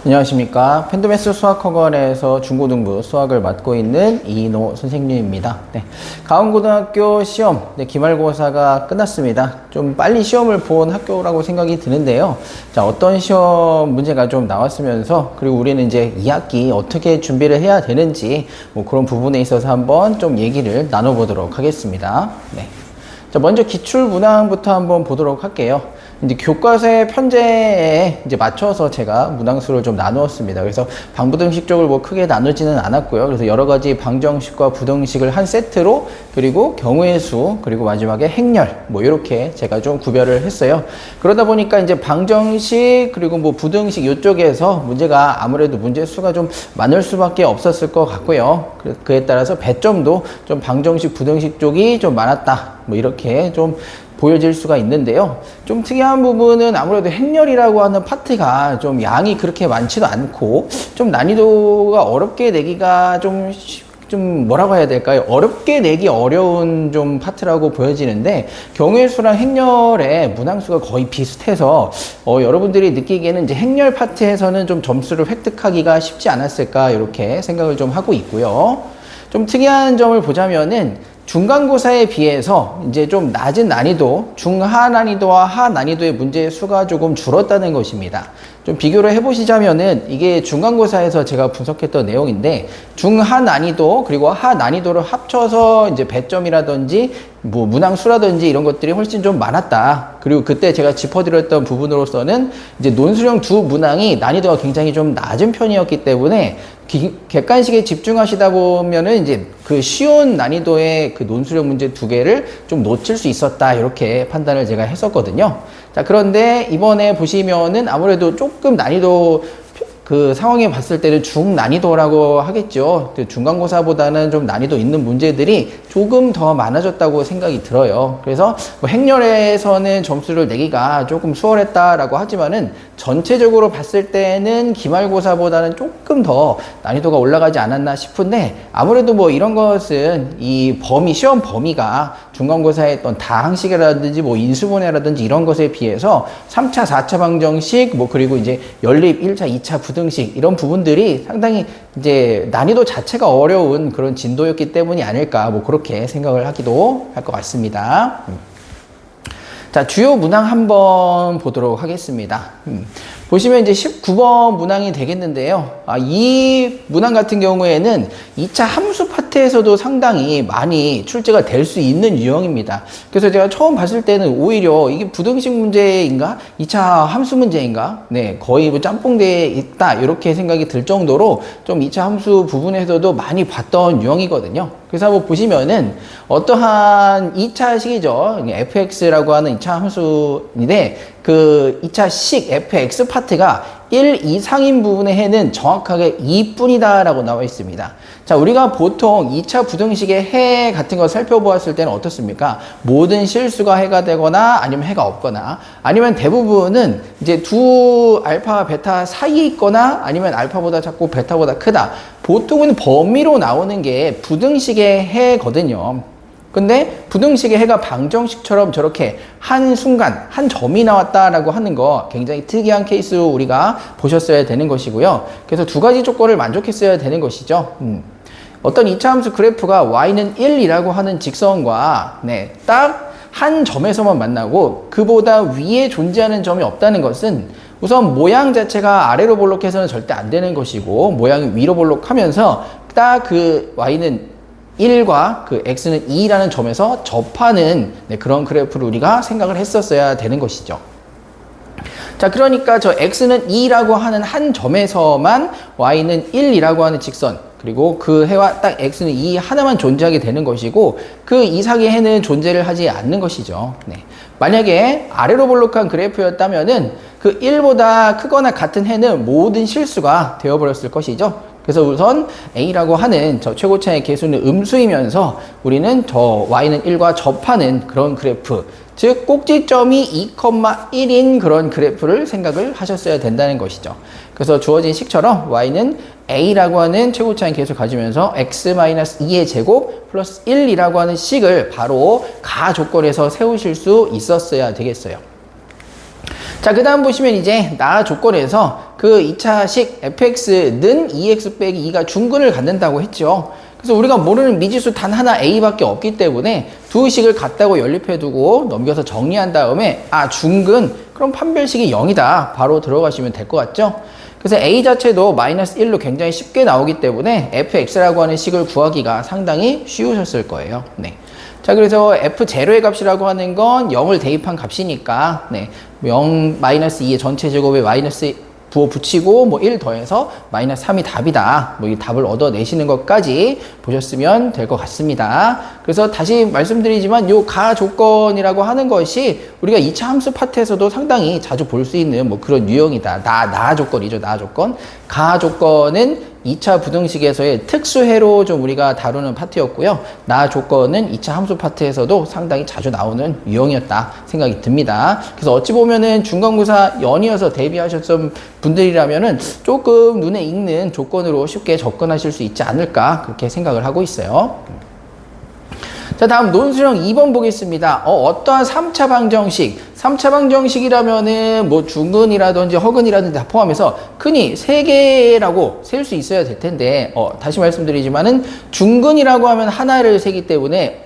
안녕하십니까. 펜드메스 수학학원에서 중고등부 수학을 맡고 있는 이인호 선생님입니다. 가은고등학교 시험 기말고사가 끝났습니다. 좀 빨리 시험을 본 학교라고 생각이 드는데요. 자, 어떤 시험 문제가 좀 나왔으면서, 그리고 우리는 이제 2학기 어떻게 준비를 해야 되는지 그런 부분에 있어서 한번 좀 얘기를 나눠보도록 하겠습니다. 자, 먼저 기출 문항부터 한번 보도록 할게요. 이제 교과서의 편제에 이제 맞춰서 제가 문항수를 좀 나누었습니다. 그래서 방부등식 쪽을 크게 나누지는 않았고요. 그래서 여러 가지 방정식과 부등식을 한 세트로, 그리고 경우의 수, 그리고 마지막에 행렬, 이렇게 제가 좀 구별을 했어요. 그러다 보니까 이제 방정식, 그리고 부등식 이쪽에서 문제가 아무래도 문제 수가 좀 많을 수밖에 없었을 것 같고요. 그에 따라서 배점도 좀 방정식, 부등식 쪽이 좀 많았다. 이렇게 좀 보여질 수가 있는데요. 좀 특이한 부분은 아무래도 행렬이라고 하는 파트가 좀 양이 그렇게 많지도 않고, 좀 난이도가 어렵게 내기가 좀 뭐라고 해야 될까요? 어렵게 내기 어려운 좀 파트라고 보여지는데, 경우의 수랑 행렬의 문항수가 거의 비슷해서 여러분들이 느끼기에는 이제 행렬 파트에서는 좀 점수를 획득하기가 쉽지 않았을까, 이렇게 생각을 좀 하고 있고요. 좀 특이한 점을 보자면은 중간고사에 비해서 이제 좀 낮은 난이도, 중하 난이도와 하 난이도의 문제의 수가 조금 줄었다는 것입니다. 좀 비교를 해보시자면은, 이게 중간고사에서 제가 분석했던 내용인데, 중하 난이도 그리고 하 난이도를 합쳐서 이제 배점이라든지 문항수라든지 이런 것들이 훨씬 좀 많았다. 그리고 그때 제가 짚어드렸던 부분으로서는 이제 논술형 두 문항이 난이도가 굉장히 좀 낮은 편이었기 때문에 객관식에 집중하시다 보면은 이제 그 쉬운 난이도의 그 논술형 문제 두 개를 좀 놓칠 수 있었다, 이렇게 판단을 제가 했었거든요. 자, 그런데 이번에 보시면은 아무래도 조금 난이도 그 상황에 봤을 때는 중난이도라고 하겠죠. 중간고사보다는 좀 난이도 있는 문제들이 조금 더 많아졌다고 생각이 들어요. 그래서 행렬에서는 점수를 내기가 조금 수월했다라고 하지만은, 전체적으로 봤을 때는 기말고사보다는 조금 더 난이도가 올라가지 않았나 싶은데, 아무래도 이런 것은 이 시험 범위가 중간고사의 어떤 다항식이라든지 인수분해라든지 이런 것에 비해서 3차, 4차 방정식, 그리고 이제 연립 1차, 2차 부등식, 이런 부분들이 상당히 이제 난이도 자체가 어려운 그런 진도였기 때문이 아닐까, 그렇게 생각을 하기도 할 것 같습니다. 자, 주요 문항 한번 보도록 하겠습니다. 보시면 이제 19번 문항이 되겠는데요. 이 문항 같은 경우에는 2차 함수 파트에서도 상당히 많이 출제가 될 수 있는 유형입니다. 그래서 제가 처음 봤을 때는 오히려 이게 부등식 문제인가? 2차 함수 문제인가? 거의 짬뽕대에 있다, 이렇게 생각이 들 정도로 좀 2차 함수 부분에서도 많이 봤던 유형이거든요. 그래서 한번 보시면은 어떠한 2차식이죠. fx라고 하는 2차 함수인데, 그 2차식 fx 파트가 1 이상인 부분의 해는 정확하게 2뿐이다 라고 나와 있습니다. 자, 우리가 보통 2차 부등식의 해 같은 거 살펴보았을 때는 어떻습니까? 모든 실수가 해가 되거나, 아니면 해가 없거나, 아니면 대부분은 이제 두 알파, 베타 사이에 있거나, 아니면 알파보다 작고 베타보다 크다. 보통은 범위로 나오는 게 부등식의 해거든요. 근데 부등식의 해가 방정식처럼 저렇게 한 순간, 한 점이 나왔다라고 하는 거 굉장히 특이한 케이스로 우리가 보셨어야 되는 것이고요. 그래서 두 가지 조건을 만족했어야 되는 것이죠. 어떤 2차 함수 그래프가 y는 1이라고 하는 직선과 딱 한 점에서만 만나고 그보다 위에 존재하는 점이 없다는 것은, 우선 모양 자체가 아래로 볼록해서는 절대 안 되는 것이고, 모양이 위로 볼록하면서 딱 그 y는 1과 그 x는 2라는 점에서 접하는 그런 그래프를 우리가 생각을 했었어야 되는 것이죠. 자, 그러니까 저 x는 2라고 하는 한 점에서만 y는 1이라고 하는 직선, 그리고 그 해와 딱 x는 2 하나만 존재하게 되는 것이고, 그 이상의 해는 존재를 하지 않는 것이죠. 만약에 아래로 볼록한 그래프였다면은 그 1보다 크거나 같은 해는 모든 실수가 되어버렸을 것이죠. 그래서 우선 A라고 하는 저 최고차의 계수는 음수이면서 우리는 저 Y는 1과 접하는 그런 그래프, 즉 꼭지점이 2,1인 그런 그래프를 생각을 하셨어야 된다는 것이죠. 그래서 주어진 식처럼 Y는 A라고 하는 최고차의 계수를 가지면서 X-2의 제곱 플러스 1이라고 하는 식을 바로 가 조건에서 세우실 수 있었어야 되겠어요. 자, 그 다음 보시면 이제 나 조건에서 그 2차식 fx는 2x 빼기 2가 중근을 갖는다고 했죠. 그래서 우리가 모르는 미지수 단 하나 a밖에 없기 때문에 두 식을 같다고 연립해두고 넘겨서 정리한 다음에 중근, 그럼 판별식이 0이다. 바로 들어가시면 될 것 같죠? 그래서 a 자체도 마이너스 1로 굉장히 쉽게 나오기 때문에 fx라고 하는 식을 구하기가 상당히 쉬우셨을 거예요. 네. 자, 그래서 f0의 값이라고 하는 건 0을 대입한 값이니까 0 마이너스 2의 전체 제곱에 마이너스 부호 붙이고 1 더해서 마이너스 3이 답이다. 이 답을 얻어내시는 것까지 보셨으면 될 것 같습니다. 그래서 다시 말씀드리지만 요 가 조건이라고 하는 것이 우리가 2차 함수 파트에서도 상당히 자주 볼 수 있는 그런 유형이다. 나 조건이죠. 나 조건. 가 조건은 2차 부등식에서의 특수해로 좀 우리가 다루는 파트였고요. 나 조건은 2차 함수 파트에서도 상당히 자주 나오는 유형이었다 생각이 듭니다. 그래서 어찌 보면은 중간고사 연이어서 대비하셨던 분들이라면은 조금 눈에 익는 조건으로 쉽게 접근하실 수 있지 않을까 그렇게 생각을 하고 있어요. 자, 다음 논술형 2번 보겠습니다. 어떠한 3차 방정식, 3차 방정식이라면은 중근이라든지 허근이라든지 다 포함해서 흔히 3개라고 셀 수 있어야 될 텐데, 다시 말씀드리지만은 중근이라고 하면 하나를 세기 때문에,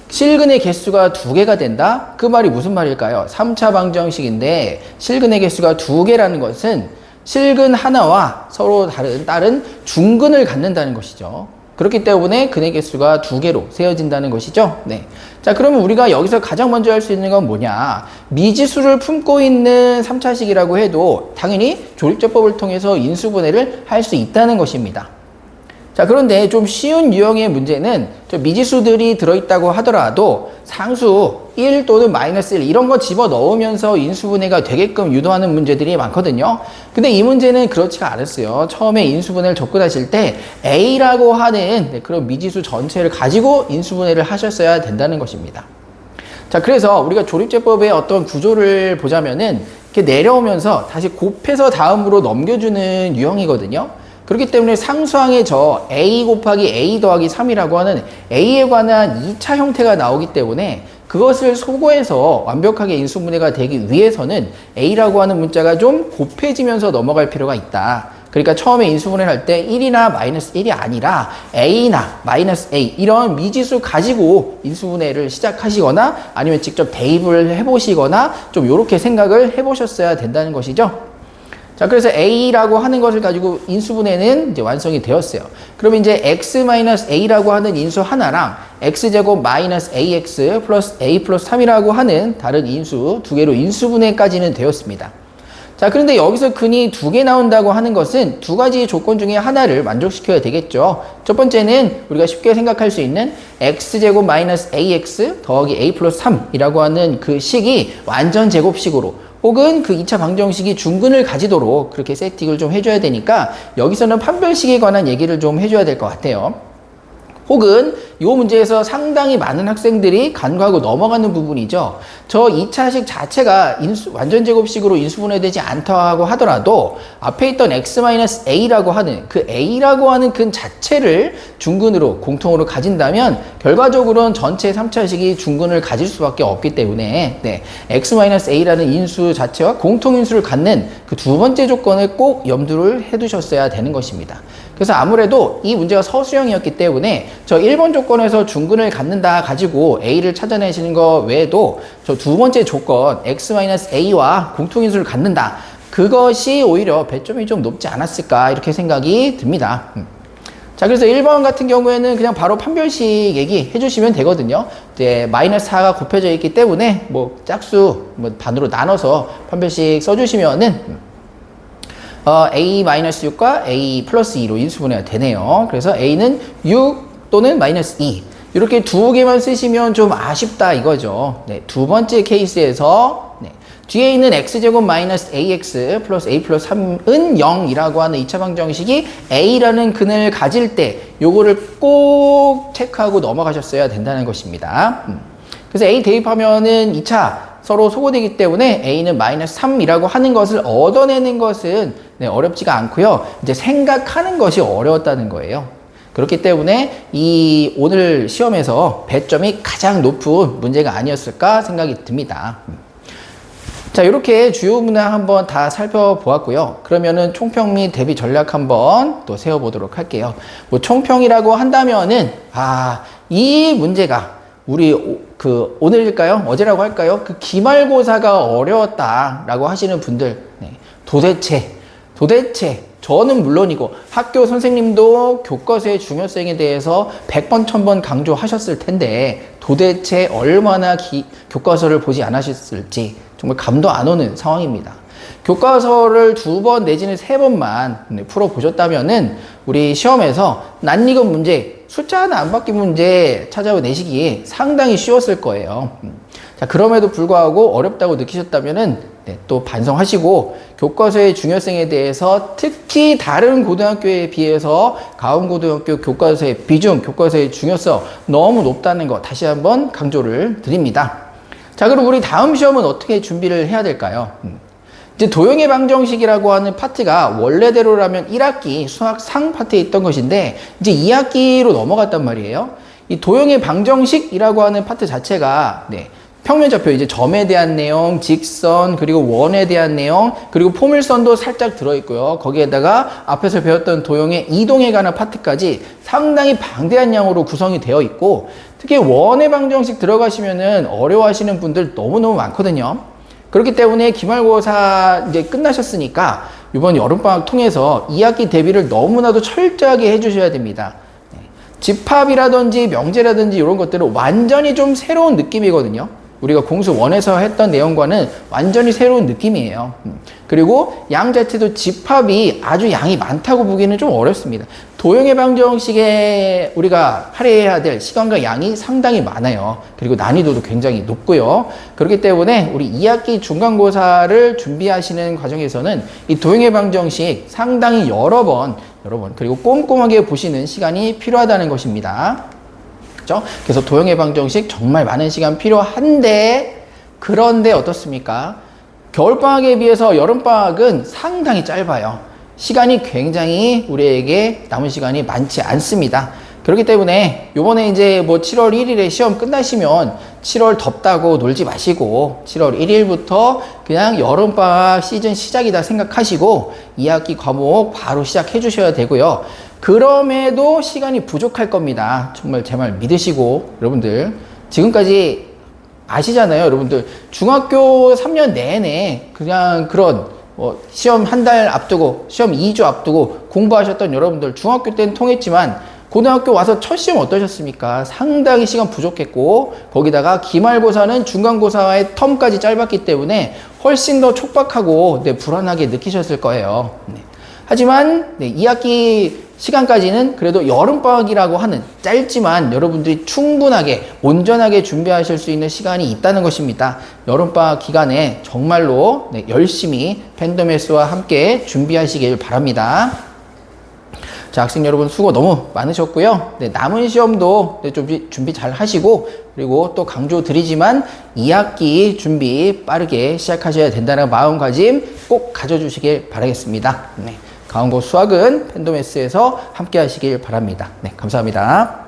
실근의 개수가 2개가 된다? 그 말이 무슨 말일까요? 3차 방정식인데, 실근의 개수가 2개라는 것은 실근 하나와 서로 다른 중근을 갖는다는 것이죠. 그렇기 때문에 근의 개수가 2개로 세어진다는 것이죠. 네. 자, 그러면 우리가 여기서 가장 먼저 할 수 있는 건 뭐냐? 미지수를 품고 있는 3차식이라고 해도 당연히 조립제법을 통해서 인수분해를 할 수 있다는 것입니다. 자, 그런데 좀 쉬운 유형의 문제는 미지수들이 들어있다고 하더라도 상수 1 또는 마이너스 1 이런 거 집어 넣으면서 인수분해가 되게끔 유도하는 문제들이 많거든요. 근데 이 문제는 그렇지가 않았어요. 처음에 인수분해를 접근하실 때 A라고 하는 그런 미지수 전체를 가지고 인수분해를 하셨어야 된다는 것입니다. 자, 그래서 우리가 조립제법의 어떤 구조를 보자면은 이렇게 내려오면서 다시 곱해서 다음으로 넘겨주는 유형이거든요. 그렇기 때문에 상수항의 저 A 곱하기 A 더하기 3이라고 하는 A에 관한 2차 형태가 나오기 때문에 그것을 소거해서 완벽하게 인수분해가 되기 위해서는 A라고 하는 문자가 좀 곱해지면서 넘어갈 필요가 있다. 그러니까 처음에 인수분해를 할 때 1이나 마이너스 1이 아니라 A나 마이너스 A 이런 미지수 가지고 인수분해를 시작하시거나 아니면 직접 대입을 해보시거나 좀 이렇게 생각을 해보셨어야 된다는 것이죠. 자, 그래서 A라고 하는 것을 가지고 인수분해는 이제 완성이 되었어요. 그러면 이제 X-A라고 하는 인수 하나랑 X제곱 마이너스 AX 플러스 A 플러스 3이라고 하는 다른 인수 2개로 인수분해까지는 되었습니다. 자, 그런데 여기서 근이 2개 나온다고 하는 것은 2가지 조건 중에 하나를 만족시켜야 되겠죠. 첫 번째는 우리가 쉽게 생각할 수 있는 X제곱 마이너스 AX 더하기 A 플러스 3이라고 하는 그 식이 완전 제곱식으로 혹은 그 2차 방정식이 중근을 가지도록 그렇게 세팅을 좀 해줘야 되니까 여기서는 판별식에 관한 얘기를 좀 해줘야 될 것 같아요. 혹은 이 문제에서 상당히 많은 학생들이 간과하고 넘어가는 부분이죠. 저 2차식 자체가 완전 제곱식으로 인수분해되지 않다고 하더라도 앞에 있던 x-a라고 하는 그 a라고 하는 근 자체를 중근으로 공통으로 가진다면 결과적으로는 전체 3차식이 중근을 가질 수밖에 없기 때문에 x-a라는 인수 자체와 공통인수를 갖는 그 두 번째 조건을 꼭 염두를 해두셨어야 되는 것입니다. 그래서 아무래도 이 문제가 서술형이었기 때문에 저 1번 조건에서 중근을 갖는다 가지고 A를 찾아내시는 거 외에도 저 두 번째 조건 x-a와 공통인수를 갖는다. 그것이 오히려 배점이 좀 높지 않았을까 이렇게 생각이 듭니다. 자, 그래서 1번 같은 경우에는 그냥 바로 판별식 얘기해 주시면 되거든요. 이제 마이너스 4가 곱해져 있기 때문에 짝수 반으로 나눠서 판별식 써주시면은 A-6과 A 플러스 2로 인수분해가 되네요. 그래서 A는 6 또는 마이너스 2. 이렇게 두 개만 쓰시면 좀 아쉽다 이거죠. 네, 두 번째 케이스에서 뒤에 있는 X제곱 마이너스 AX 플러스 A 플러스 3은 0이라고 하는 2차 방정식이 A라는 근을 가질 때 요거를 꼭 체크하고 넘어가셨어야 된다는 것입니다. 그래서 A 대입하면은 2차 서로 소거되기 때문에 A는 마이너스 3이라고 하는 것을 얻어내는 것은 어렵지가 않고요. 이제 생각하는 것이 어려웠다는 거예요. 그렇기 때문에 이 오늘 시험에서 배점이 가장 높은 문제가 아니었을까 생각이 듭니다. 자, 이렇게 주요 문항 한번 다 살펴보았고요. 그러면은 총평 및 대비 전략 한번 또 세워보도록 할게요. 뭐 총평이라고 한다면은, 이 문제가 우리 오늘일까요? 어제라고 할까요? 그 기말고사가 어려웠다라고 하시는 분들, 네. 도대체 저는 물론이고 학교 선생님도 교과서의 중요성에 대해서 100번, 1000번 강조하셨을 텐데 도대체 얼마나 교과서를 보지 않으셨을지 정말 감도 안 오는 상황입니다. 교과서를 2번 내지는 3번만 풀어보셨다면은 우리 시험에서 낯익은 문제, 숫자 하나 안 바뀐 문제 찾아내시기 상당히 쉬웠을 거예요. 자, 그럼에도 불구하고 어렵다고 느끼셨다면은 또 반성하시고 교과서의 중요성에 대해서 특히 다른 고등학교에 비해서 가운고등학교 교과서의 비중, 교과서의 중요성 너무 높다는 거 다시 한번 강조를 드립니다. 자, 그럼 우리 다음 시험은 어떻게 준비를 해야 될까요? 이제 도형의 방정식이라고 하는 파트가 원래대로라면 1학기 수학 상 파트에 있던 것인데 이제 2학기로 넘어갔단 말이에요. 이 도형의 방정식이라고 하는 파트 자체가 평면좌표, 이제 점에 대한 내용, 직선, 그리고 원에 대한 내용, 그리고 포물선도 살짝 들어있고요. 거기에다가 앞에서 배웠던 도형의 이동에 관한 파트까지 상당히 방대한 양으로 구성이 되어 있고, 특히 원의 방정식 들어가시면은 어려워하시는 분들 너무너무 많거든요. 그렇기 때문에 기말고사 이제 끝나셨으니까 이번 여름방학 통해서 2학기 대비를 너무나도 철저하게 해주셔야 됩니다. 집합이라든지 명제라든지 이런 것들은 완전히 좀 새로운 느낌이거든요. 우리가 공수 1에서 했던 내용과는 완전히 새로운 느낌이에요. 그리고 양 자체도 집합이 아주 양이 많다고 보기는 좀 어렵습니다. 도형의 방정식에 우리가 할애해야 될 시간과 양이 상당히 많아요. 그리고 난이도도 굉장히 높고요. 그렇기 때문에 우리 2학기 중간고사를 준비하시는 과정에서는 이 도형의 방정식 상당히 여러 번 그리고 꼼꼼하게 보시는 시간이 필요하다는 것입니다. 그래서 도형의 방정식 정말 많은 시간 필요한데, 그런데 어떻습니까? 겨울방학에 비해서 여름방학은 상당히 짧아요. 시간이 굉장히 우리에게 남은 시간이 많지 않습니다. 그렇기 때문에 요번에 이제 뭐 7월 1일에 시험 끝나시면 7월 덥다고 놀지 마시고 7월 1일부터 그냥 여름방학 시즌 시작이다 생각하시고 2학기 과목 바로 시작해 주셔야 되고요. 그럼에도 시간이 부족할 겁니다. 정말 제 말 믿으시고, 여러분들 지금까지 아시잖아요. 여러분들 중학교 3년 내내 그냥 그런 시험 한 달 앞두고 시험 2주 앞두고 공부하셨던 여러분들, 중학교 때는 통했지만 고등학교 와서 첫 시험 어떠셨습니까? 상당히 시간 부족했고, 거기다가 기말고사는 중간고사의 텀까지 짧았기 때문에 훨씬 더 촉박하고 불안하게 느끼셨을 거예요. 하지만 2학기 시간까지는 그래도 여름방학이라고 하는 짧지만 여러분들이 충분하게 온전하게 준비하실 수 있는 시간이 있다는 것입니다. 여름방학 기간에 정말로 열심히 팬덤S와 함께 준비하시길 바랍니다. 자, 학생 여러분 수고 너무 많으셨고요. 남은 시험도 준비 잘 하시고, 그리고 또 강조 드리지만 2학기 준비 빠르게 시작하셔야 된다는 마음가짐 꼭 가져주시길 바라겠습니다. 가운고 수학은 팬덤S에서 함께 하시길 바랍니다. 감사합니다.